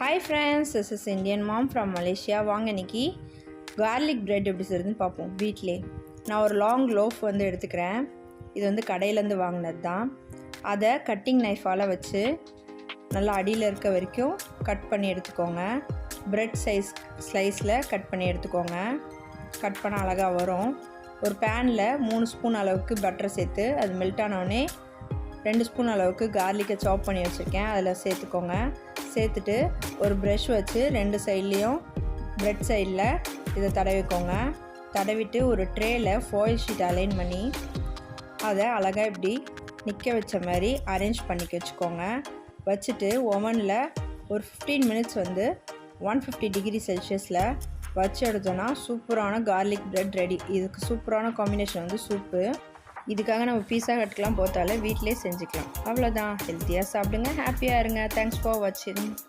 Hi friends, this is Indian mom from Malaysia. வாங்க இன்னைக்கு garlic bread எப்படி செய்யுதுன்னு பார்ப்போம். வீட்டிலே நான் ஒரு லாங் லோஃப் வந்து எடுத்துக்கிறேன். இது வந்து கடையிலேருந்து வாங்கினது தான். அதை கட்டிங் நைஃபால் வச்சு நல்லா அடியில் இருக்க வரைக்கும் கட் பண்ணி எடுத்துக்கோங்க. பிரெட் சைஸ் ஸ்லைஸில் கட் பண்ணி எடுத்துக்கோங்க. கட் பண்ண அழகாக வரும். ஒரு பேனில் 3 ஸ்பூன் அளவுக்கு பட்டர் சேர்த்து அது மெல்ட் ஆனோடனே 2 ஸ்பூன் அளவுக்கு கார்லிக்கை சாப் பண்ணி வச்சுருக்கேன். அதில் சேர்த்துக்கோங்க. சேர்த்துட்டு ஒரு ப்ரஷ் வச்சு 2 சைட்லேயும் பிரெட் சைடில் இதை தடவிக்கோங்க. தடவிட்டு ஒரு ட்ரேயில் ஃபாயில் ஷீட் அலைன் பண்ணி அதை அழகாக இப்படி நிற்க வச்ச மாதிரி அரேஞ்ச் பண்ணி வச்சுக்கோங்க. வச்சுட்டு ஓவனில் ஒரு 15 மினிட்ஸ் வந்து 150 டிகிரி செல்சியஸில் வச்சு எடுத்தோன்னா சூப்பரான கார்லிக் பிரெட் ரெடி. இதுக்கு சூப்பரான காம்பினேஷன் வந்து சூப்பு. இதுக்காக நம்ம பீஸா ஹட்லாம் போத்தாலே வீட்டிலே செஞ்சுக்கலாம். அவ்வளோதான். ஹெல்த்தியாக சாப்பிடுங்க, ஹாப்பியாக இருங்க. தேங்க்ஸ் ஃபார் வாட்சிங்.